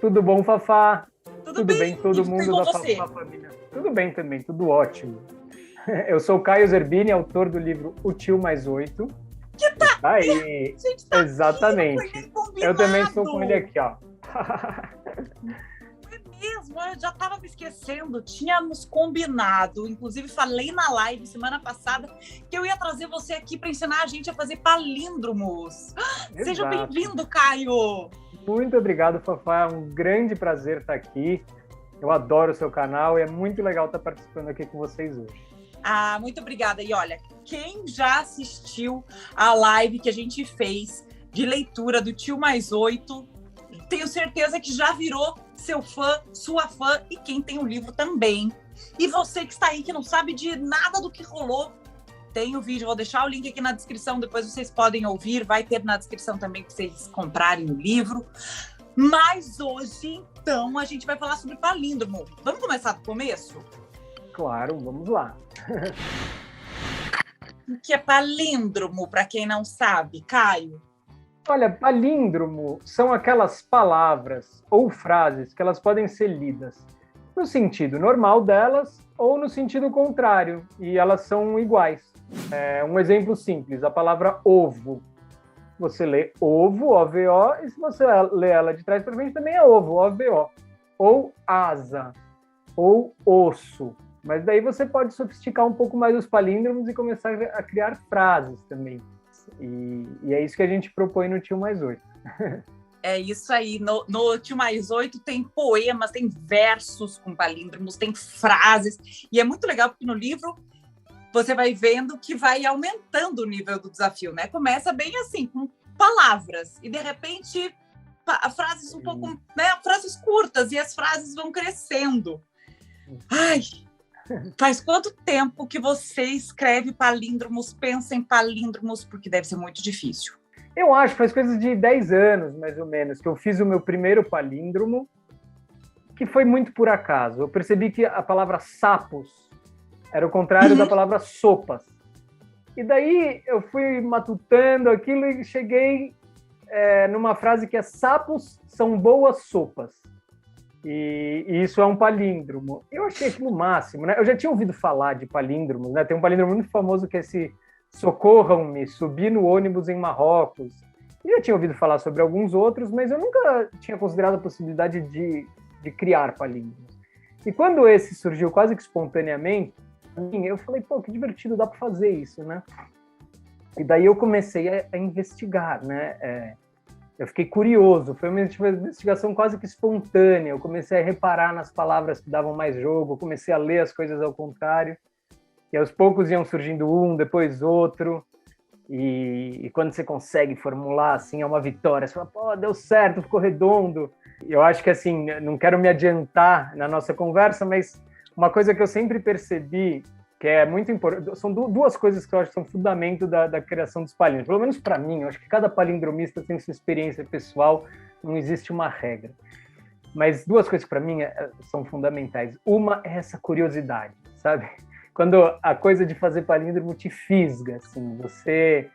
Tudo bom, Fafá? Tudo Tudo bem, bem? todo E mundo com da você? Fafá Família? Tudo bem também, tudo ótimo. Eu sou o Caio Zerbini, autor do livro O Tio Mais Oito. Está aí, A gente tá aqui, não foi exatamente. nem Eu também estou com ele combinado. aqui, ó. Foi mesmo, eu já estava me esquecendo. Tínhamos combinado, inclusive falei na live semana passada que eu ia trazer você aqui para ensinar a gente a fazer palíndromos. Seja Exato. bem-vindo, Caio. Muito obrigado, Fafá. É um grande prazer estar aqui. Eu adoro o seu canal e é muito legal estar participando aqui com vocês hoje. Ah, muito obrigada. E olha, quem já assistiu a live que a gente fez de leitura do Tio Mais Oito, tenho certeza que já virou seu fã, sua fã, e quem tem o livro também. E você que está aí, que não sabe de nada do que rolou, tem o vídeo, vou deixar o link aqui na descrição, depois vocês podem ouvir, vai ter na descrição também para vocês comprarem o livro. Mas hoje, então, a gente vai falar sobre palíndromo. Vamos começar do começo? Claro, vamos lá. O que é palíndromo, para quem não sabe, Caio? Olha, palíndromo são aquelas palavras ou frases que elas podem ser lidas no sentido normal delas ou no sentido contrário, e elas são iguais. Um exemplo simples, a palavra ovo. Você lê ovo, O-V-O, e se você lê ela de trás para frente, também é ovo, O-V-O. Ou asa, ou osso. Mas daí você pode sofisticar um pouco mais os palíndromos e começar a criar frases também. E é isso que a gente propõe no Tio Mais Oito. É isso aí. No Tio Mais Oito tem poemas, tem versos com palíndromos, tem frases. E é muito legal porque no livro você vai vendo que vai aumentando o nível do desafio, né? Começa bem assim, com palavras. E de repente, frases um pouco, né? Frases curtas. E as frases vão crescendo. Ai, faz quanto tempo que você escreve palíndromos, pensa em palíndromos? Porque deve ser muito difícil. Eu acho que faz coisa de 10 anos, mais ou menos, que eu fiz o meu primeiro palíndromo, que foi muito por acaso. Eu percebi que a palavra sapos era o contrário da palavra sopas. E daí eu fui matutando aquilo e cheguei numa frase que é: sapos são boas sopas. E isso é um palíndromo. Eu achei aquilo o máximo, né? Eu já tinha ouvido falar de palíndromos, né? Tem um palíndromo muito famoso que é esse: socorram-me, subi no ônibus em Marrocos. Eu já tinha ouvido falar sobre alguns outros, mas eu nunca tinha considerado a possibilidade de criar palíndromos. E quando esse surgiu quase que espontaneamente, eu falei, pô, que divertido, dá para fazer isso, né? E daí eu comecei a investigar, né? Eu fiquei curioso, foi uma investigação quase que espontânea. Eu comecei a reparar nas palavras que davam mais jogo, comecei a ler as coisas ao contrário, e aos poucos iam surgindo um, depois outro, e quando você consegue formular, assim, é uma vitória. Você fala, pô, deu certo, ficou redondo. E eu acho que, assim, não quero me adiantar na nossa conversa, mas uma coisa que eu sempre percebi, que é muito importante, são duas coisas que eu acho que são fundamento da criação dos palíndromos. Pelo menos para mim, eu acho que cada palindromista tem sua experiência pessoal, não existe uma regra. Mas duas coisas para mim são fundamentais. Uma é essa curiosidade, sabe? Quando a coisa de fazer palíndromo te fisga, assim, você...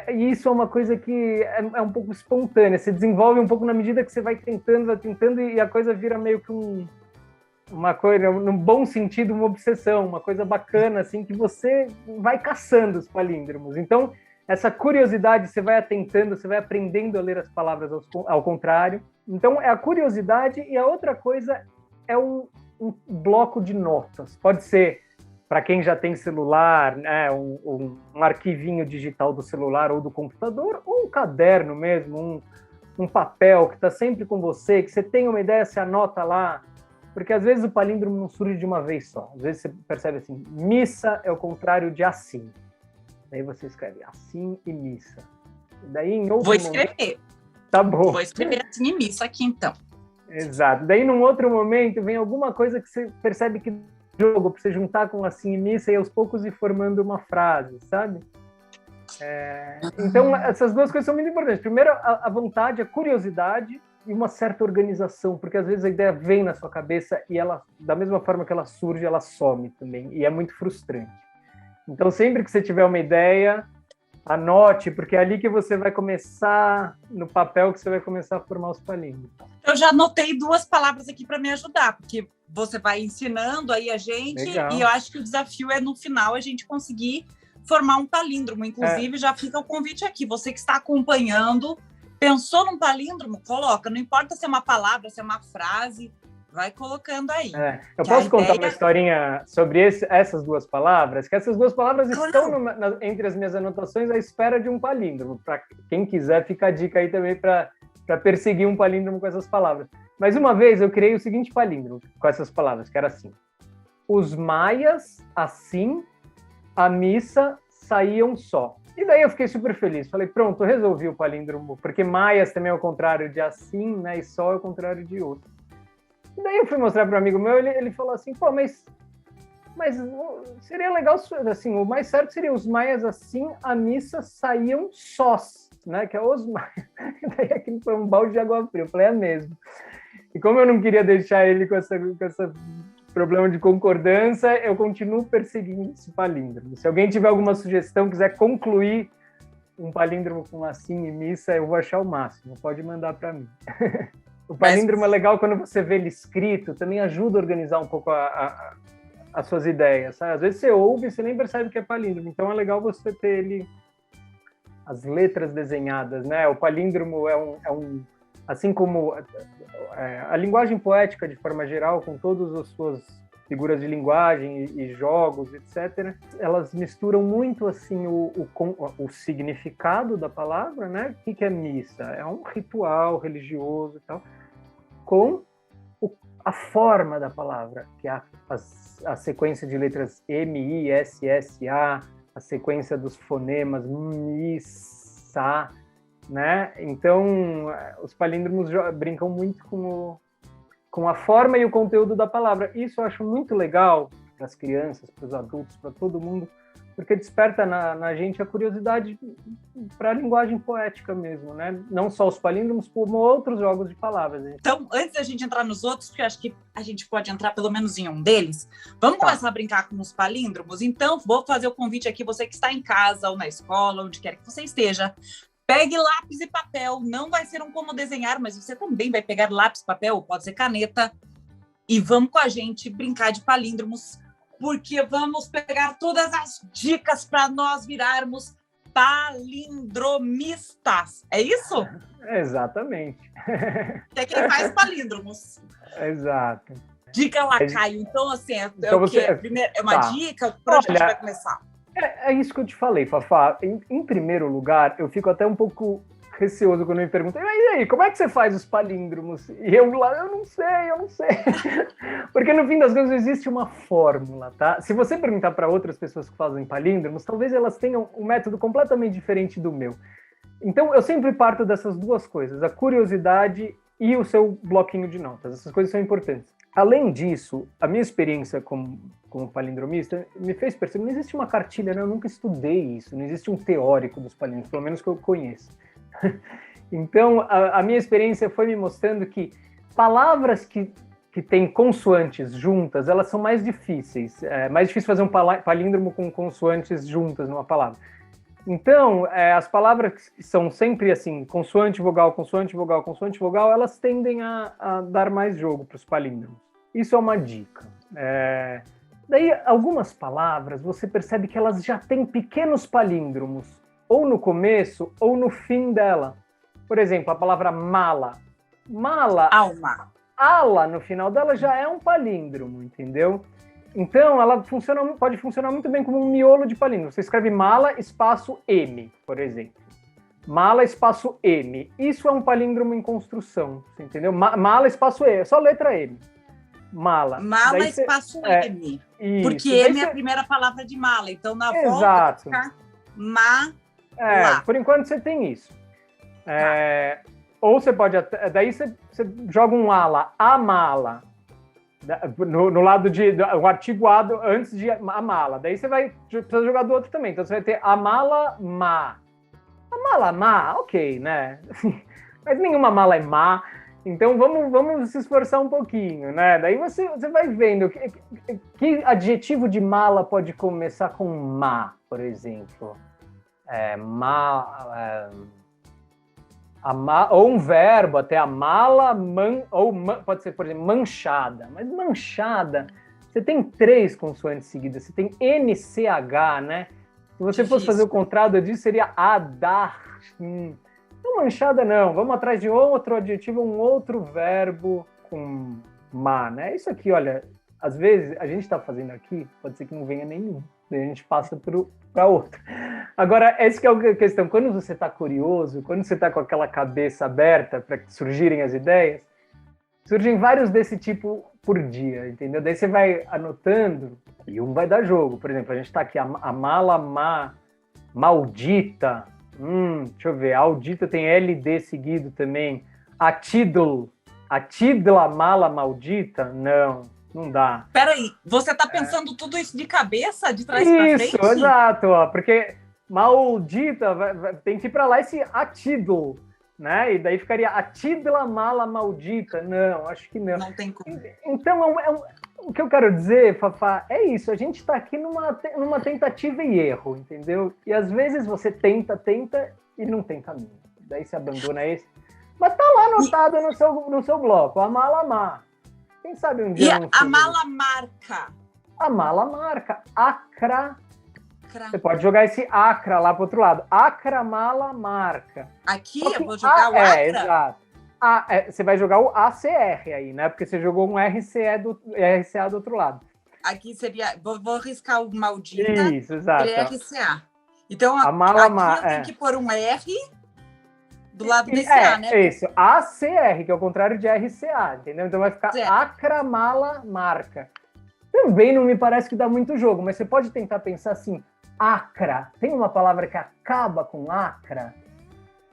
E isso é uma coisa que é um pouco espontânea, você desenvolve um pouco na medida que você vai tentando, e a coisa vira meio que uma coisa, num bom sentido, uma obsessão, uma coisa bacana, assim, que você vai caçando os palíndromos. Então, essa curiosidade, você vai atentando, você vai aprendendo a ler as palavras ao contrário. Então, é a curiosidade, e a outra coisa é um bloco de notas. Pode ser, para quem já tem celular, né, um arquivinho digital do celular ou do computador, ou um caderno mesmo, um papel que está sempre com você, que você tem uma ideia, você anota lá. Porque às vezes o palíndromo não surge de uma vez só. Às vezes você percebe assim, missa é o contrário de assim. Daí você escreve assim e missa. E daí em outro Vou escrever. momento... Tá bom. Vou escrever assim e missa aqui, então. Exato. Daí num outro momento vem alguma coisa que você percebe que jogo, para você juntar com assim e missa e aos poucos ir formando uma frase, sabe? Então essas duas coisas são muito importantes. Primeiro, a vontade, a curiosidade, e uma certa organização, porque às vezes a ideia vem na sua cabeça e ela, da mesma forma que ela surge, ela some também, e é muito frustrante. Então, sempre que você tiver uma ideia, anote, porque é ali que você vai começar, no papel, que você vai começar a formar os palíndromos. Eu já anotei 2 palavras aqui para me ajudar, porque você vai ensinando aí a gente, Legal. E eu acho que o desafio é, no final, a gente conseguir formar um palíndromo. Inclusive, já fica o convite aqui. Você que está acompanhando, pensou num palíndromo? Coloca. Não importa se é uma palavra, se é uma frase, vai colocando aí. Eu posso contar uma historinha sobre essas 2 palavras? Que essas 2 palavras estão entre as minhas anotações à espera de um palíndromo. Para quem quiser, fica a dica aí também para perseguir um palíndromo com essas palavras. Mas uma vez eu criei o seguinte palíndromo com essas palavras, que era assim: os maias, assim, a missa saíam só. E daí eu fiquei super feliz. Falei, pronto, resolvi o palíndromo, porque maias também é o contrário de assim, né? E só é o contrário de outro. E daí eu fui mostrar para um amigo meu, ele falou assim, pô, mas seria legal, assim, o mais certo seria os maias assim, a missa saíam sós, né? Que é os maias. E daí aquilo foi um balde de água fria. Eu falei, é mesmo. E como eu não queria deixar ele com essa problema de concordância, eu continuo perseguindo esse palíndromo. Se alguém tiver alguma sugestão, quiser concluir um palíndromo com assim e missa, eu vou achar o máximo. Pode mandar para mim. O palíndromo é legal quando você vê ele escrito, também ajuda a organizar um pouco as suas ideias. Sabe? Às vezes você ouve e você nem percebe que é palíndromo. Então é legal você ter ele, as letras desenhadas, né? O palíndromo é um assim como a linguagem poética, de forma geral, com todas as suas figuras de linguagem e jogos, etc., elas misturam muito assim o significado da palavra, né? O que é missa? É um ritual religioso e tal, com a forma da palavra, que é a sequência de letras M, I, S, S, A, a sequência dos fonemas Mi, Sa, né? Então, os palíndromos brincam muito com a forma e o conteúdo da palavra. Isso eu acho muito legal para as crianças, para os adultos, para todo mundo, porque desperta na gente a curiosidade para a linguagem poética mesmo, né? Não só os palíndromos, como outros jogos de palavras. Então, antes da gente entrar nos outros, porque eu acho que a gente pode entrar pelo menos em um deles, vamos começar a brincar com os palíndromos? Então, vou fazer o convite aqui, você que está em casa ou na escola, onde quer que você esteja, pegue lápis e papel. Não vai ser um como desenhar, mas você também vai pegar lápis, papel, pode ser caneta, e vamos com a gente brincar de palíndromos, porque vamos pegar todas as dicas para nós virarmos palindromistas. É isso? Exatamente. Que é quem faz palíndromos. Exato. Dica lá, Caio. Então, assim, então primeiro, é uma dica? Por onde a gente vai começar? É isso que eu te falei, Fafá. Em primeiro lugar, eu fico até um pouco receoso quando me perguntam, e aí, como é que você faz os palíndromos? E eu não sei. Porque no fim das contas existe uma fórmula, tá? Se você perguntar para outras pessoas que fazem palíndromos, talvez elas tenham um método completamente diferente do meu. Então, eu sempre parto dessas 2 coisas, a curiosidade e o seu bloquinho de notas. Essas coisas são importantes. Além disso, a minha experiência como palindromista me fez perceber que não existe uma cartilha, né? Eu nunca estudei isso, não existe um teórico dos palíndromos, pelo menos que eu conheço. Então, a minha experiência foi me mostrando que palavras que têm consoantes juntas, elas são mais difíceis. É mais difícil fazer um palíndromo com consoantes juntas numa palavra. Então, as palavras que são sempre assim, consoante, vogal, consoante, vogal, consoante, vogal, elas tendem a dar mais jogo para os palíndromos. Isso é uma dica. Daí, algumas palavras, você percebe que elas já têm pequenos palíndromos, ou no começo, ou no fim dela. Por exemplo, a palavra mala. Mala, alma. Ala, no final dela, já é um palíndromo, entendeu? Então, ela pode funcionar muito bem como um miolo de palíndromo. Você escreve mala, espaço M, por exemplo. Mala, espaço M. Isso é um palíndromo em construção, entendeu? Mala, espaço E, só letra M. Mala. Mala, espaço M. Isso. Porque M é a primeira palavra de mala. Então, na volta, vai ficar ma. Por enquanto você tem isso. Ou você pode... Daí você joga um ala, a mala. No lado o artigo A antes de a mala. Daí você vai precisar jogar do outro também. Então você vai ter a mala, ma. A mala, ma, ok, né? Mas nenhuma mala é má. Então vamos se esforçar um pouquinho, né? Daí você vai vendo que adjetivo de mala pode começar com ma, por exemplo. Ou um verbo, até a mala, pode ser, por exemplo, manchada. Mas manchada, você tem 3 consoantes seguidas, você tem NCH, né? Se você fosse fazer o contrário disso, seria adar. Não, manchada não. Vamos atrás de outro adjetivo, um outro verbo com ma, né? Isso aqui, olha, às vezes a gente está fazendo aqui, pode ser que não venha nenhum. Daí a gente passa para outro. Agora, essa que é a questão. Quando você está curioso, quando você está com aquela cabeça aberta para surgirem as ideias, surgem vários desse tipo por dia, entendeu? Daí você vai anotando e um vai dar jogo. Por exemplo, a gente está aqui, a mala maldita. Deixa eu ver, a audita tem LD seguido também. A tidla mala maldita? Não dá. Peraí, você tá pensando tudo isso de cabeça, de trás para frente? Isso, exato, ó, porque maldita tem que ir para lá esse atidlo, né? E daí ficaria atidla mala maldita. Não, acho que não. Não tem como. Então, o que eu quero dizer, Fafá, é isso. A gente está aqui numa tentativa e erro, entendeu? E às vezes você tenta e não tem caminho. Daí você abandona esse. Mas tá lá anotado no seu bloco, a mala má. Quem sabe um dia... E a mala marca? A mala marca. Acra. Você pode jogar esse acra lá pro outro lado. Acra, mala, marca. Aqui eu vou jogar o acra? Exato. Você vai jogar o ACR aí, né? Porque você jogou um RCA do outro lado. Aqui seria... Vou riscar o maldita. Isso, exato. RCA. Então, a mala aqui eu tenho que pôr um R... do lado desse A, né? Isso, ACR, que é o contrário de RCA, entendeu? Então vai ficar acra, mala, marca. Também não me parece que dá muito jogo, mas você pode tentar pensar assim, acra. Tem uma palavra que acaba com acra?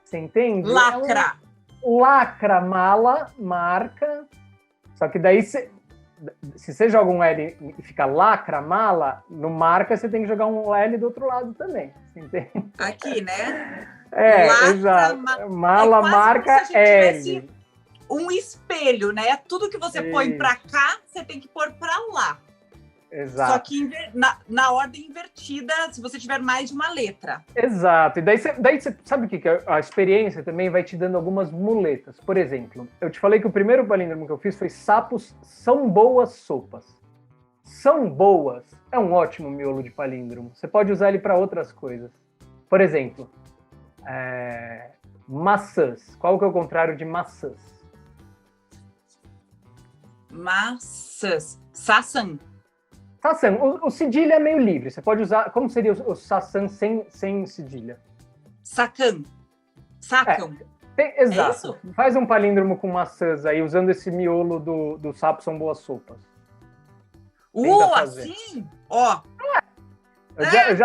Você entende? Lacra. Lacra, mala, marca. Só que daí, se você joga um L e fica lacra, mala, no marca você tem que jogar um L do outro lado também. Você entende? Aqui, né? Lacra, exato. Mala, marca, como se a gente tivesse um espelho, né? Tudo que você põe para cá, você tem que pôr para lá. Exato. Só que na ordem invertida, se você tiver mais de uma letra. Exato. E daí você sabe o que a experiência também vai te dando algumas muletas. Por exemplo, eu te falei que o primeiro palíndromo que eu fiz foi sapos são boas sopas. São boas é um ótimo miolo de palíndromo. Você pode usar ele para outras coisas. Por exemplo, maçãs. Qual que é o contrário de maçãs? Maçãs. Saçan. Saçan. O cedilha é meio livre. Você pode usar... Como seria o saçan sem cedilha? Sacan. Sacam. Exato. É isso? Faz um palíndromo com maçãs aí, usando esse miolo do sapo são boas sopas. Assim? Ó. Eu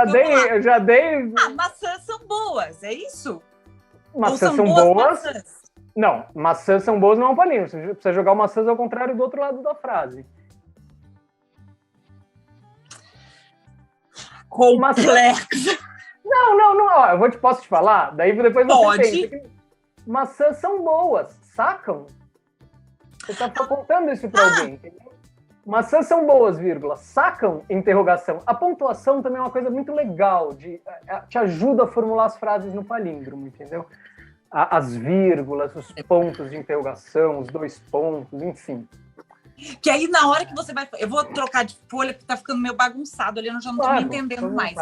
já dei... Maçãs são boas, é isso? Maçãs são boas. Maçãs? Não, maçãs são boas não é um palíndromo. Você precisa jogar o maçãs ao contrário do outro lado da frase. Complexo. Não. Ó, posso te falar? Daí depois você pensa. Que maçãs são boas, sacam? Você tá contando isso para alguém, entendeu? Maçãs são boas, vírgula. Sacam? Interrogação. A pontuação também é uma coisa muito legal. Te ajuda a formular as frases no palíndromo, entendeu? As vírgulas, os pontos de interrogação, os 2 pontos, enfim. Que aí, na hora que você vai... Eu vou trocar de folha, porque tá ficando meio bagunçado ali, eu já não tô me entendendo mais.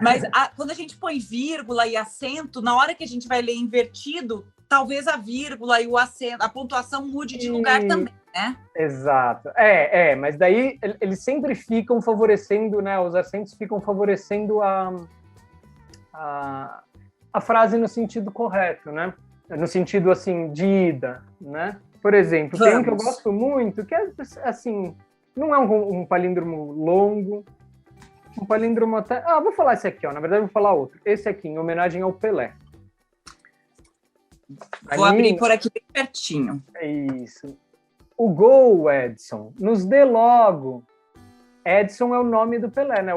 Mas quando a gente põe vírgula e acento, na hora que a gente vai ler invertido, talvez a vírgula e o acento, a pontuação mude de lugar também, né? Exato. Mas daí eles sempre ficam favorecendo, né? Os acentos ficam favorecendo a frase no sentido correto, né? No sentido, assim, de ida, né? Por exemplo, tem um que eu gosto muito, que é, assim, não é um palíndromo longo, um palíndromo até... vou falar esse aqui, ó. Na verdade, vou falar outro. Esse aqui, em homenagem ao Pelé. Vou abrir por aqui bem pertinho. É isso. O gol, Edson, nos dê logo. Edson é o nome do Pelé, né?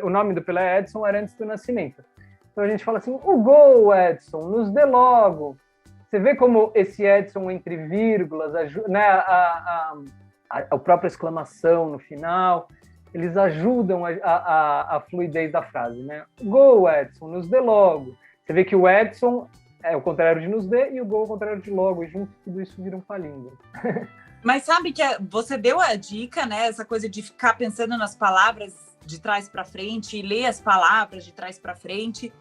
O nome do Pelé, Edson, era antes do nascimento. Então a gente fala assim, o gol, Edson, nos dê logo. Você vê como esse Edson entre vírgulas, né, a própria exclamação no final, eles ajudam a fluidez da frase, né? Gol, Edson, nos dê logo. Você vê que o Edson é o contrário de nos dê e o go é o contrário de logo, e junto tudo isso vira um palíndromo. Mas sabe que você deu a dica, né? Essa coisa de ficar pensando nas palavras de trás para frente e ler as palavras de trás para frente,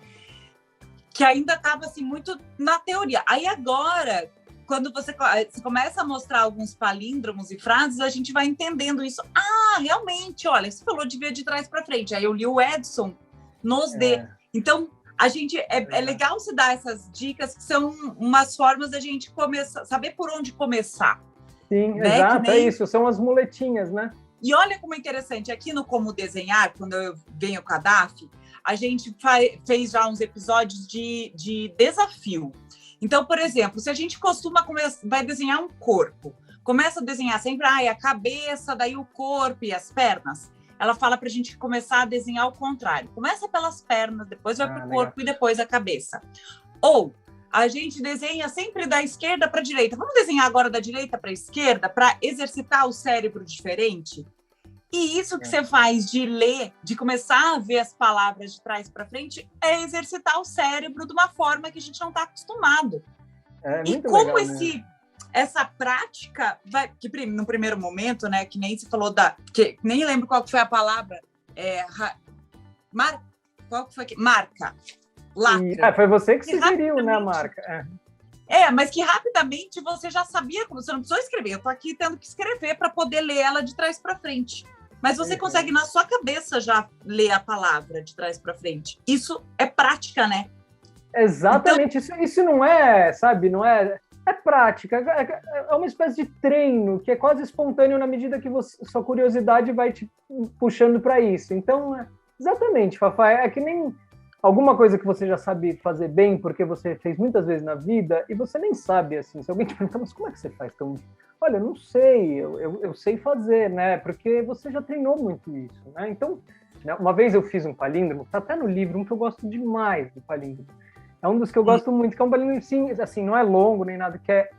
que ainda estava assim muito na teoria. Aí agora, quando você começa a mostrar alguns palíndromos e frases, a gente vai entendendo isso. Ah, realmente, olha, você falou de ver de trás para frente. Aí eu li o Edson nos dê. Então, a gente é legal se dar essas dicas, que são umas formas da gente começar, saber por onde começar. Sim, né? Exato, é isso, são as muletinhas, né? E olha como é interessante, aqui no Como Desenhar, quando eu venho com a DAF, a gente fez já uns episódios de desafio. Então, por exemplo, se a gente vai desenhar um corpo, começa a desenhar sempre a cabeça, daí o corpo e as pernas, ela fala para a gente começar a desenhar o contrário. Começa pelas pernas, depois vai para o corpo e depois a cabeça. Ou a gente desenha sempre da esquerda para a direita. Vamos desenhar agora da direita para a esquerda para exercitar o cérebro diferente? E isso que você faz de ler, de começar a ver as palavras de trás para frente, é exercitar o cérebro de uma forma que a gente não está acostumado. E como legal, essa prática vai, que no primeiro momento, né, que nem se falou que nem lembro qual que foi a palavra, qual que foi aqui? Marca. Lacra. Foi você que sugeriu, né, a marca. Mas que rapidamente você já sabia como, você não precisou escrever. Eu tô aqui tendo que escrever para poder ler ela de trás para frente. Mas você consegue, na sua cabeça, já ler a palavra de trás para frente. Isso é prática, né? Exatamente. Então, isso não é, sabe, não é... É prática. É uma espécie de treino que é quase espontâneo na medida que sua curiosidade vai te puxando para isso. Então, exatamente, Fafá, é que nem alguma coisa que você já sabe fazer bem, porque você fez muitas vezes na vida, e você nem sabe, assim, se alguém te perguntar, mas como é que você faz? Então, olha, não sei, eu sei fazer, né? Porque você já treinou muito isso, né? Então, uma vez eu fiz um palíndromo, tá até no livro, um que eu gosto demais do palíndromo. É um dos que eu gosto muito, que é um palíndromo, sim, assim, não é longo nem nada, que é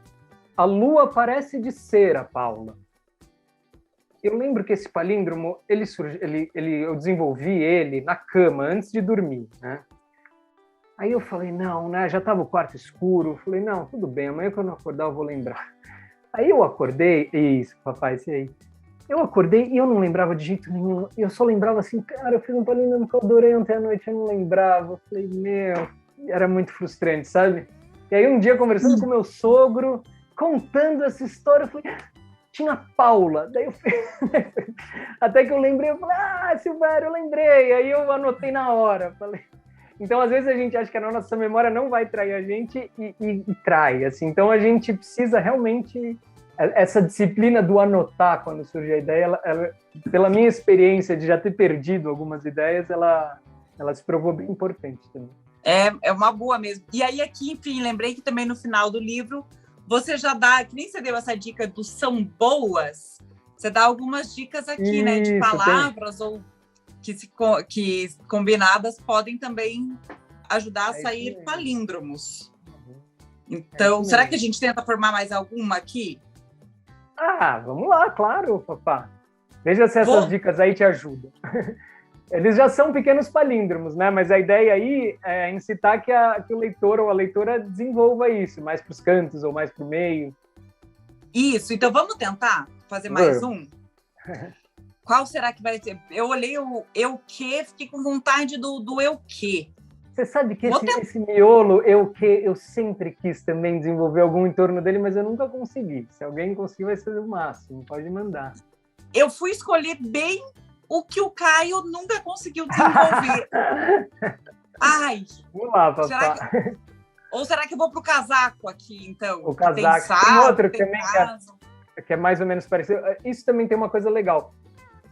A Lua Parece de Cera, Paula. Eu lembro que esse palíndromo, eu desenvolvi ele na cama, antes de dormir, né? Aí eu falei, não, né? Já estava o quarto escuro. Eu falei, não, tudo bem, amanhã quando eu acordar eu vou lembrar. Aí eu acordei, isso, papai, esse aí. Eu acordei e eu não lembrava de jeito nenhum. Eu só lembrava assim, cara, eu fiz um palíndromo que eu adorei ontem à noite, eu não lembrava. Eu falei, meu, era muito frustrante, sabe? E aí um dia, conversando com meu sogro, contando essa história, eu falei... Tinha Paula, daí eu até que eu lembrei, eu falei, Silvério, eu lembrei, aí eu anotei na hora, falei. Então, às vezes a gente acha que a nossa memória não vai trair a gente e trai, assim, então a gente precisa realmente, essa disciplina do anotar quando surge a ideia, ela, pela minha experiência de já ter perdido algumas ideias, ela se provou bem importante também. É uma boa mesmo. E aí aqui, enfim, lembrei que também no final do livro, você já dá, que nem você deu essa dica do são boas, você dá algumas dicas aqui, isso, né, de palavras ou que combinadas podem também ajudar a sair palíndromos. Então, será que a gente tenta formar mais alguma aqui? Vamos lá, claro, papá. Veja se essas dicas aí te ajudam. Eles já são pequenos palíndromos, né? Mas a ideia aí é incitar que o leitor ou a leitora desenvolva isso, mais para os cantos ou mais para o meio. Isso, então vamos tentar fazer mais um? Qual será que vai ser? Eu olhei o eu que, fiquei com vontade do eu que. Você sabe que esse miolo eu que eu sempre quis também desenvolver algum em torno dele, mas eu nunca consegui. Se alguém conseguir, vai ser o máximo, pode mandar. Eu fui escolher bem o que o Caio nunca conseguiu desenvolver. Vamos lá, papá. Ou será que eu vou pro casaco aqui, então? O casaco. Tem outro também que é mais ou menos parecido. Isso também tem uma coisa legal.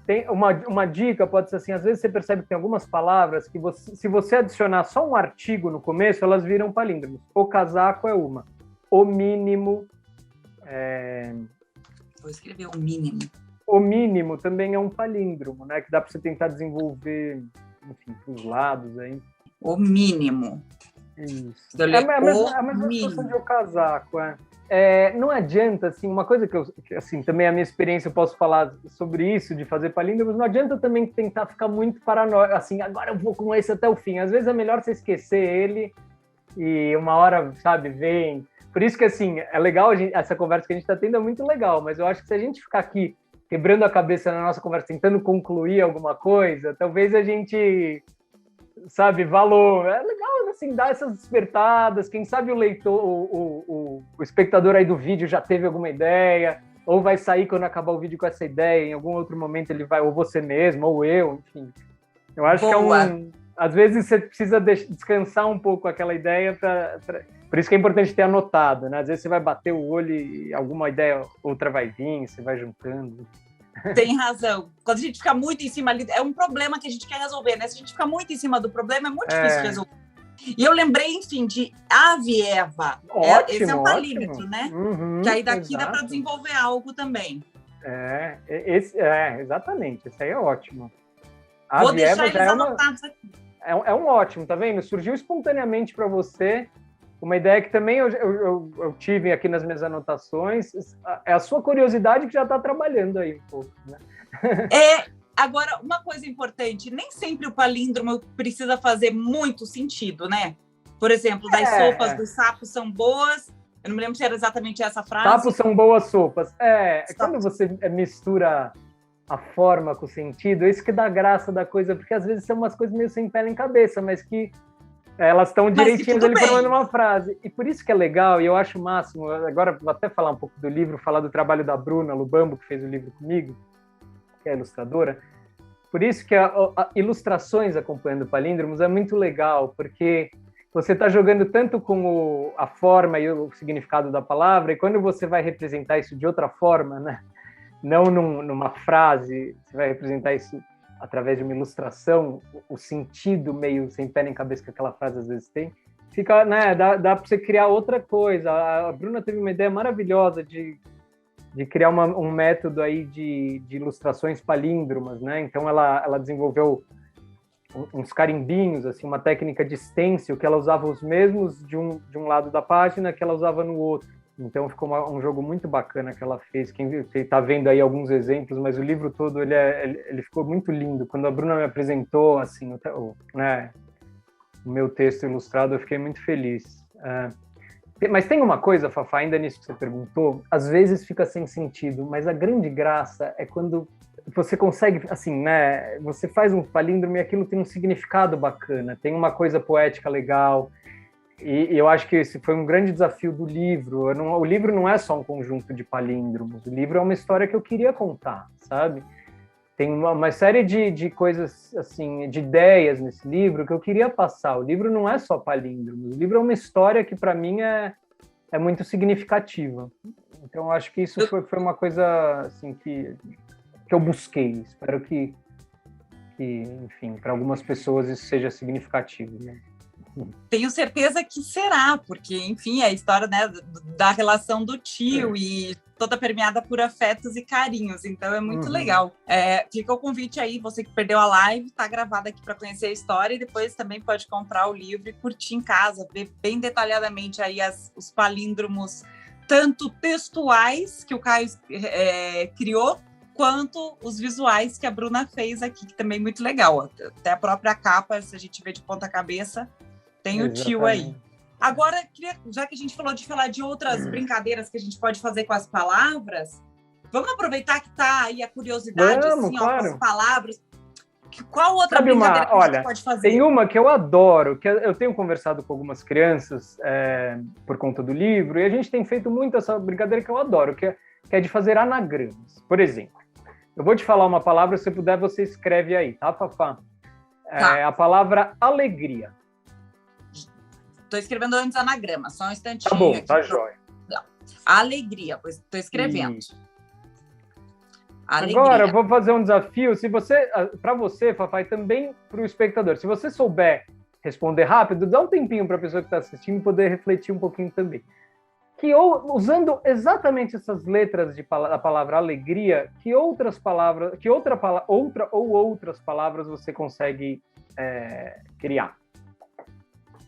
Tem uma dica, pode ser assim, às vezes você percebe que tem algumas palavras que se você adicionar só um artigo no começo, elas viram palíndromos. O casaco é uma. O mínimo... Vou escrever o mínimo. O mínimo também é um palíndromo, né? Que dá para você tentar desenvolver, enfim, os lados aí. O mínimo. Isso. A mesma situação de o casaco, não adianta, assim, uma coisa que assim, também a minha experiência eu posso falar sobre isso, de fazer palíndromos, não adianta também tentar ficar muito paranoico, assim, agora eu vou com esse até o fim. Às vezes é melhor você esquecer ele e uma hora, sabe, vem. Por isso que, assim, é legal, essa conversa que a gente está tendo é muito legal, mas eu acho que se a gente ficar aqui quebrando a cabeça na nossa conversa, tentando concluir alguma coisa, talvez a gente, sabe, valor. É legal, assim, dar essas despertadas. Quem sabe o leitor, o espectador aí do vídeo já teve alguma ideia, ou vai sair quando acabar o vídeo com essa ideia, em algum outro momento ele vai, ou você mesmo, ou eu, enfim. Eu acho Boa. que às vezes você precisa descansar um pouco aquela ideia por isso que é importante ter anotado, né? Às vezes você vai bater o olho e alguma ideia, outra vai vir, você vai juntando. Tem razão. Quando a gente fica muito em cima ali, é um problema que a gente quer resolver, né? Se a gente fica muito em cima do problema, é muito difícil de resolver. E eu lembrei, enfim, de Ave e Eva. Ótimo, esse é um palímetro, né? Uhum, que aí daqui exato. dá para desenvolver algo também. Exatamente. Esse aí é ótimo. Vou deixar eles anotados aqui. É um ótimo, tá vendo? Surgiu espontaneamente para você uma ideia que também eu tive aqui nas minhas anotações. É a sua curiosidade que já está trabalhando aí um pouco, né? Agora, uma coisa importante, nem sempre o palíndromo precisa fazer muito sentido, né? Por exemplo, das sopas dos sapos são boas. Eu não me lembro se era exatamente essa frase. Sapos são boas sopas. Quando você mistura a forma com o sentido, é isso que dá graça da coisa, porque às vezes são umas coisas meio sem pé nem cabeça, mas que elas estão direitinhas ali formando uma frase. E por isso que é legal, e eu acho o máximo. Agora vou até falar um pouco do livro, falar do trabalho da Bruna Lubambo, que fez o livro comigo, que é a ilustradora. Por isso que a ilustrações acompanhando palíndromos é muito legal, porque você está jogando tanto com a forma e o significado da palavra, e quando você vai representar isso de outra forma, né? Não numa frase, você vai representar isso através de uma ilustração, o sentido meio sem pé nem cabeça que aquela frase às vezes tem, fica, né? Dá para você criar outra coisa. A Bruna teve uma ideia maravilhosa de criar um método aí de ilustrações palíndromas, né? Então ela desenvolveu uns carimbinhos, assim, uma técnica de stencil que ela usava os mesmos de um lado da página que ela usava no outro. Então ficou um jogo muito bacana que ela fez. Quem está vendo aí alguns exemplos, mas o livro todo ele ficou muito lindo. Quando a Bruna me apresentou assim, né, o meu texto ilustrado, eu fiquei muito feliz. Mas tem uma coisa, Fafá, ainda nisso que você perguntou, às vezes fica sem sentido, mas a grande graça é quando você consegue, assim, né, você faz um palíndromo e aquilo tem um significado bacana, tem uma coisa poética legal, e eu acho que esse foi um grande desafio do livro. O livro não é só um conjunto de palíndromos, o livro é uma história que eu queria contar, sabe? Tem uma série de coisas, assim, de ideias nesse livro que eu queria passar. O livro não é só palíndromos, o livro é uma história que, para mim, é muito significativa. Então, eu acho que isso foi uma coisa, assim, que eu busquei. Espero que enfim, para algumas pessoas isso seja significativo, né? Tenho certeza que será, porque, enfim, a história, né, da relação do tio e toda permeada por afetos e carinhos, então é muito legal. Fica o convite aí, você que perdeu a live, tá gravada aqui para conhecer a história e depois também pode comprar o livro e curtir em casa, ver bem detalhadamente aí os palíndromos, tanto textuais que o Caio criou, quanto os visuais que a Bruna fez aqui, que também é muito legal. Até a própria capa, se a gente vê de ponta cabeça, tem o tio aí. Agora, já que a gente falou de outras brincadeiras que a gente pode fazer com as palavras, vamos aproveitar que está aí a curiosidade, claro. com as palavras. Qual outra brincadeira que a gente pode fazer? Tem uma que eu adoro, que eu tenho conversado com algumas crianças por conta do livro, e a gente tem feito muito essa brincadeira que eu adoro, que é de fazer anagramas. Por exemplo, eu vou te falar uma palavra, se puder, você escreve aí, tá, Fafá? Tá. A palavra alegria. Estou escrevendo antes anagrama, só um instantinho. Tá bom, aqui. tá jóia. Alegria, pois estou escrevendo. Alegria. Agora, eu vou fazer um desafio. Para você, Fafá, e também para o espectador, se você souber responder rápido, dá um tempinho para a pessoa que está assistindo poder refletir um pouquinho também. Usando exatamente essas letras da palavra alegria, que outras palavras, outras palavras você consegue criar?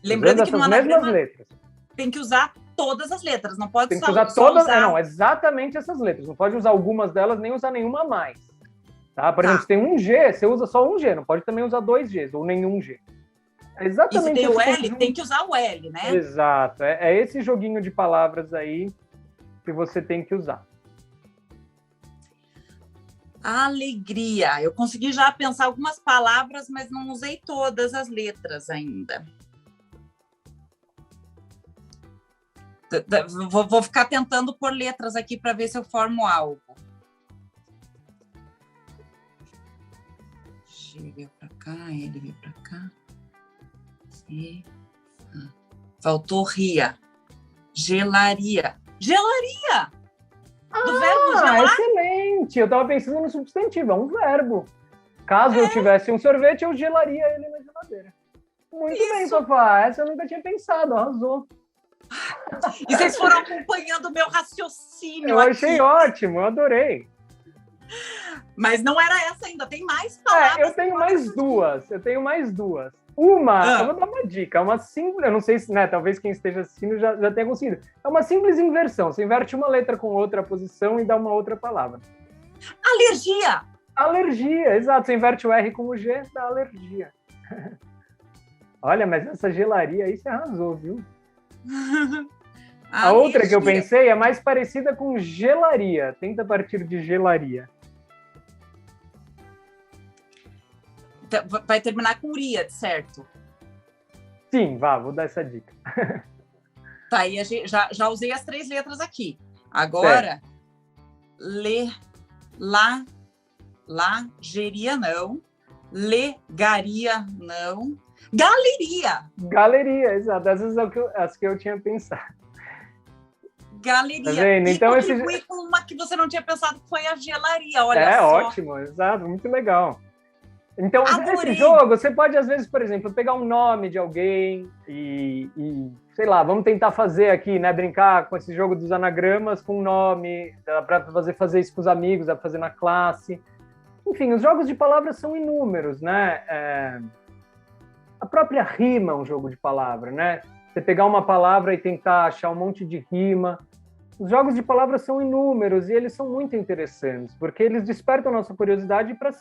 Lembrando que no anagrama letras. Tem que usar todas as letras, não pode tem que usar todas. Não, exatamente essas letras. Não pode usar algumas delas, nem usar nenhuma a mais. Tá? Por exemplo, se tem um G, você usa só um G, não pode também usar dois Gs ou nenhum G. É exatamente. E se tem o L, tem que usar o L, né? Exato. É esse joguinho de palavras aí que você tem que usar. Alegria. Eu consegui já pensar algumas palavras, mas não usei todas as letras ainda. Vou ficar tentando pôr letras aqui para ver se eu formo algo. G veio para cá, L veio para cá. C. Faltou ria. Gelaria. Gelaria! Do verbo gelar? Excelente! Eu estava pensando no substantivo, é um verbo. Caso eu tivesse um sorvete, eu gelaria ele na geladeira. Muito bem, Fafá. Essa eu nunca tinha pensado, arrasou. E vocês foram acompanhando o meu raciocínio. Eu achei ótimo, eu adorei. Mas não era essa ainda, tem mais palavras. Eu tenho mais duas. Uma, eu vou dar uma dica, uma simples, eu não sei se, né, talvez quem esteja assistindo já tenha conseguido. É uma simples inversão, você inverte uma letra com outra posição e dá uma outra palavra. Alergia! Alergia, exato, você inverte o R com o G, dá alergia. Olha, mas essa gelaria aí você arrasou, viu? A outra que eu pensei é mais parecida com gelaria, tenta partir de gelaria. Vai terminar com uria, certo? Sim, vou dar essa dica. Tá, e já usei as 3 letras aqui. Agora, lageria não, legaria não, galeria, exato, essas são as que eu tinha pensado. Galeria. Tá vendo? E então contribui com uma que você não tinha pensado, que foi a gelaria, olha só. Ótimo, exato, muito legal. Então, Adorei. Nesse jogo, você pode, às vezes, por exemplo, pegar um nome de alguém e sei lá, vamos tentar fazer aqui, né, brincar com esse jogo dos anagramas com nome, para fazer isso com os amigos, dá para fazer na classe. Enfim, os jogos de palavras são inúmeros, né? A própria rima é um jogo de palavra, né? Você pegar uma palavra e tentar achar um monte de rima. Os jogos de palavras são inúmeros e eles são muito interessantes, porque eles despertam a nossa curiosidade para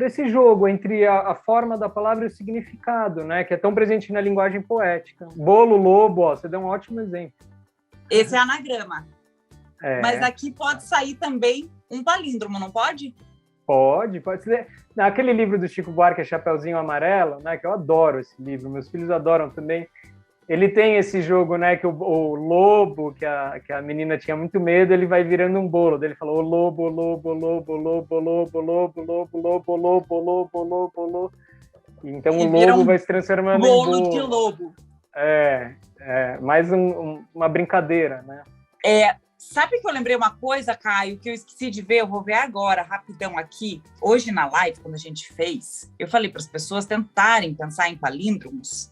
esse jogo entre a forma da palavra e o significado, né? Que é tão presente na linguagem poética. Bolo, lobo, você deu um ótimo exemplo. Esse é anagrama. Mas aqui pode sair também um palíndromo, não pode? Pode ser. Naquele livro do Chico Buarque, Chapeuzinho Amarelo, né? Que eu adoro esse livro, meus filhos adoram também. Ele tem esse jogo, né, que o lobo, que a menina tinha muito medo, ele vai virando um bolo. Ele falou, lobo, lobo, lobo, lobo, lobo, lobo, lobo, lobo, lobo, lobo, lobo, lobo. Então o lobo vai se transformando em bolo. Bolo de lobo. Mais uma brincadeira, né? Sabe que eu lembrei uma coisa, Caio, que eu esqueci de ver, eu vou ver agora, rapidão aqui. Hoje na live, quando a gente fez, eu falei para as pessoas tentarem pensar em palíndromos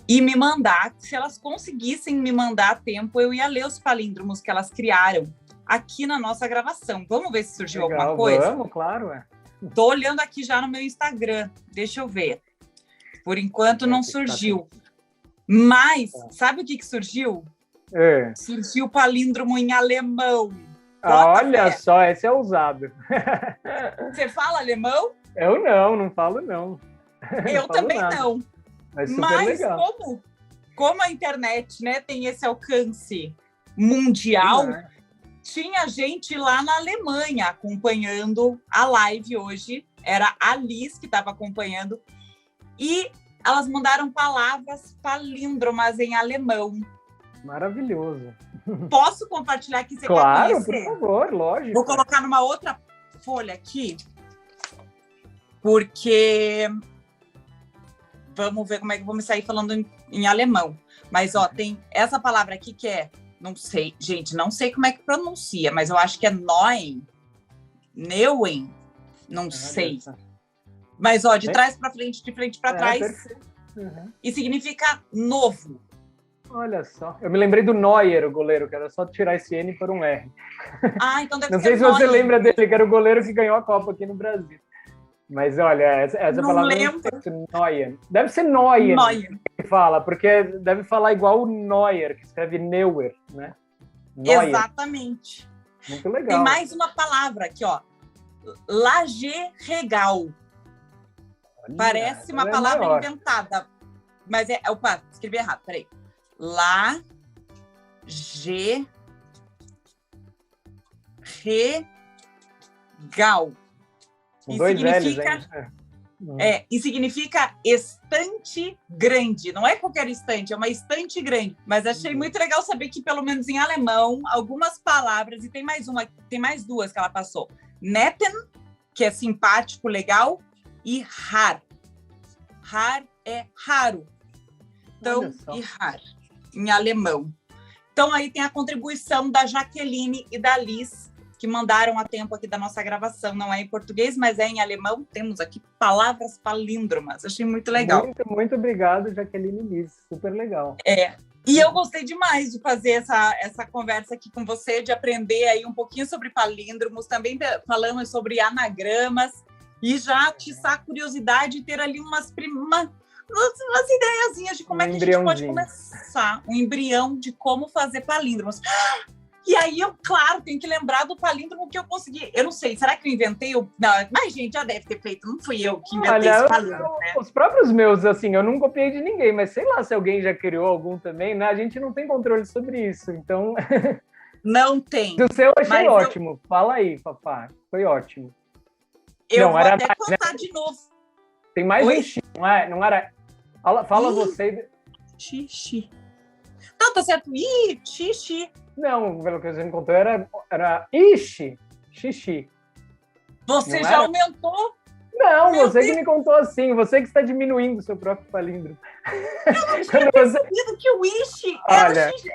e me mandar, se elas conseguissem me mandar a tempo, eu ia ler os palíndromos que elas criaram aqui na nossa gravação. Vamos ver se surgiu alguma coisa? Vamos, claro. Tô olhando aqui já no meu Instagram, deixa eu ver. Por enquanto não surgiu. Mas, sabe o que surgiu? Surgiu palíndromo em alemão. Olha só, esse é ousado. Você fala alemão? Eu não falo não. Eu também não. Mas legal. Como a internet, né, tem esse alcance mundial, tinha gente lá na Alemanha acompanhando a live hoje. Era a Liz que estava acompanhando. E elas mandaram palavras palíndromas em alemão. Maravilhoso. Posso compartilhar aqui? Você quer conhecer? Por favor, lógico. Vou colocar numa outra folha aqui, porque vamos ver como é que eu vou me sair falando em alemão. Mas, tem essa palavra aqui que não sei, gente, não sei como é que pronuncia, mas eu acho que é Neuen, não sei. Mas, de trás para frente, de frente para trás, e significa novo. Olha só. Eu me lembrei do Neuer, o goleiro, que era só tirar esse N por um R. Então deve Não ser sei se você lembra dele, que era o goleiro que ganhou a Copa aqui no Brasil. Mas olha, essa não palavra lembro. Neuer. Deve ser Neuer que fala, porque deve falar igual o Neuer, que escreve Neuer, né? Neuer. Exatamente. Muito legal. Tem mais uma palavra aqui, Lagerregal. Parece uma palavra inventada. mas opa, escrevi errado, peraí. Lajeregal. Com dois L's, hein? E significa estante grande. Não é qualquer estante, é uma estante grande. Mas achei muito legal saber que, pelo menos em alemão, algumas palavras, e tem mais duas que ela passou. Netten, que é simpático, legal, e rar. Rar é raro. Então, e rar, em alemão. Então, aí tem a contribuição da Jaqueline e da Liz, que mandaram a tempo aqui da nossa gravação. Não é em português, mas é em alemão. Temos aqui palavras palíndromas. Achei muito legal. Muito obrigado, Jaqueline e Liz. Super legal. E eu gostei demais de fazer essa conversa aqui com você, de aprender aí um pouquinho sobre palíndromos. Também falamos sobre anagramas. E já atiçar a curiosidade e ter ali umas ideiazinhas de como é que a gente pode começar. Um embrião de como fazer palíndromos. E aí eu, claro, tenho que lembrar do palíndromo que eu consegui. Eu não sei, será que eu inventei? Não, mas gente, já deve ter feito. Não fui eu que inventei esse palíndromo, né? Os próprios meus, assim, eu não copiei de ninguém, mas sei lá se alguém já criou algum também, né? A gente não tem controle sobre isso, então... Não tem. O seu eu achei ótimo. Fala aí, papá. Foi ótimo. Eu vou até contar de novo. Tem mais um X, não era... Fala você... Xixi. Não, tá certo. Xixi. Não, pelo que você me contou, era xixi. Você já aumentou? Não, você que me contou assim. Você que está diminuindo o seu próprio palíndromo. Eu não tinha percebido que o ishi era xixi.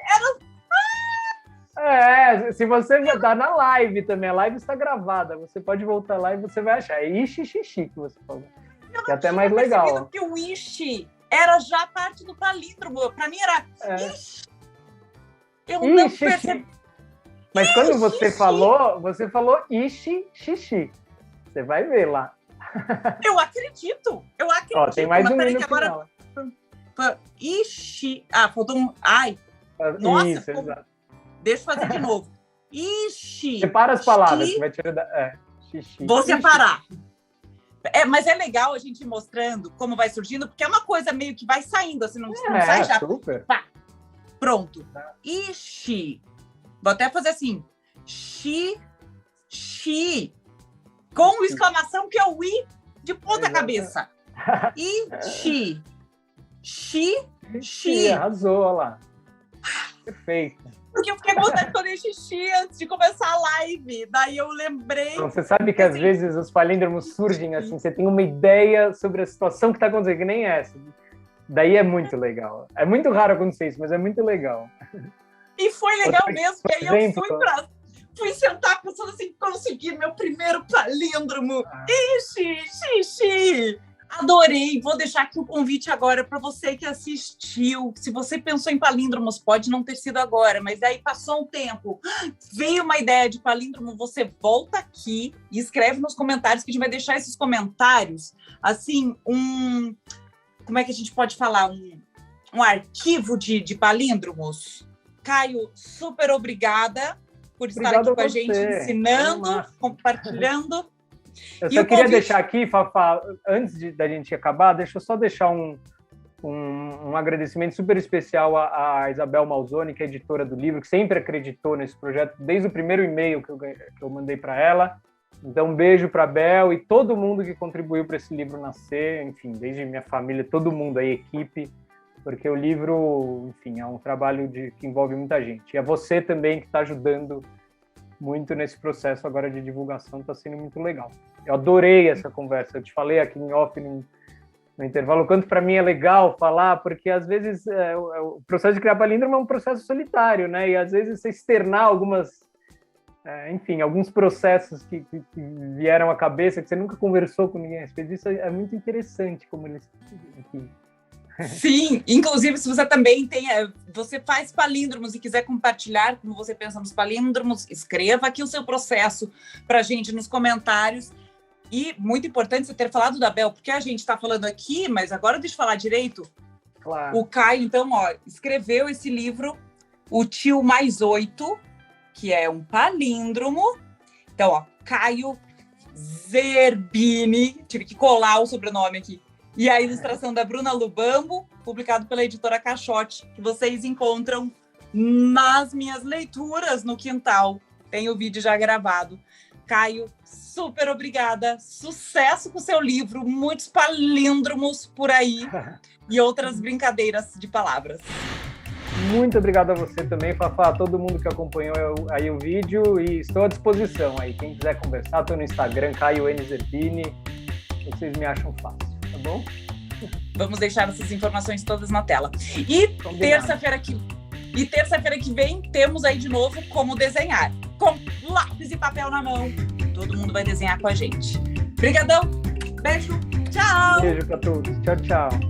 Se você tá na live também, a live está gravada, você pode voltar lá e você vai achar. É ishi, xixi que você falou. Que é até mais legal. Eu não tinha percebido que o ishi era já parte do palíndromo. Para mim era ishi. Eu não percebi. Mas quando você falou ishi, xixi. Você vai ver lá. Eu acredito. Ó, tem mais um minuto agora. Ishi. Faltou um. Ai. Nossa. Isso, exato. Deixa eu fazer de novo. Ishi. Separa as palavras. Que vai tirar xixi. Vou separar. Mas é legal a gente ir mostrando como vai surgindo, porque é uma coisa meio que vai saindo, assim, não sai já. Super. Pá. Pronto. Ishi. Vou até fazer assim. Xi. Com exclamação, que é o i de ponta cabeça. Ishi. Xi. Arrasou, olha lá. Perfeito. Porque eu fiquei com vontade de fazer xixi antes de começar a live. Daí eu lembrei. Então, você sabe que às vezes os palíndromos surgem assim, você tem uma ideia sobre a situação que está acontecendo, que nem essa. Daí é muito legal. É muito raro acontecer isso, mas é muito legal. E foi legal mesmo, que aí eu fui sentar pensando assim, consegui meu primeiro palíndromo. Xixi. Adorei. Vou deixar aqui o convite agora para você que assistiu. Se você pensou em palíndromos, pode não ter sido agora, mas aí passou um tempo, veio uma ideia de palíndromo, você volta aqui e escreve nos comentários, que a gente vai deixar esses comentários, assim, como é que a gente pode falar? Um arquivo de palíndromos. Caio, super obrigada por estar aqui com a gente, ensinando, compartilhando. Eu só queria deixar aqui, Fafá, antes da gente acabar, deixa eu só deixar um agradecimento super especial à Isabel Malzoni, que é editora do livro, que sempre acreditou nesse projeto, desde o primeiro e-mail que eu mandei para ela. Então, um beijo para a Bel e todo mundo que contribuiu para esse livro nascer, enfim, desde minha família, todo mundo aí, equipe, porque o livro, enfim, é um trabalho que envolve muita gente. E é você também que está ajudando muito nesse processo agora de divulgação, está sendo muito legal. Eu adorei essa conversa, eu te falei aqui em off, no intervalo, o quanto para mim é legal falar, porque às vezes o processo de criar palíndromo é um processo solitário, né? E às vezes você externar alguns processos que vieram à cabeça, que você nunca conversou com ninguém a respeito disso, é muito interessante como eles... Enfim. Sim, inclusive se você também você faz palíndromos e quiser compartilhar como você pensa nos palíndromos, escreva aqui o seu processo para a gente nos comentários. E muito importante você ter falado da Bel, porque a gente está falando aqui, mas agora deixa eu falar direito. Claro. O Caio, então, escreveu esse livro, O Tio Mais 8, que é um palíndromo. Então, Caio Zerbini, tive que colar o sobrenome aqui. E a ilustração da Bruna Lubambo, publicado pela editora Caixote, que vocês encontram nas minhas leituras no quintal. Tem o vídeo já gravado. Caio, super obrigada. Sucesso com o seu livro. Muitos palíndromos por aí e outras brincadeiras de palavras. Muito obrigado a você também, Fafá, a todo mundo que acompanhou aí o vídeo, e estou à disposição aí. Quem quiser conversar, estou no Instagram, Caio N. Zerbini. Vocês me acham fácil, tá bom? Vamos deixar essas informações todas na tela. E terça-feira que vem temos aí de novo como desenhar. Com lápis e papel na mão. Todo mundo vai desenhar com a gente. Obrigadão. Beijo. Tchau. Beijo para todos. Tchau, tchau.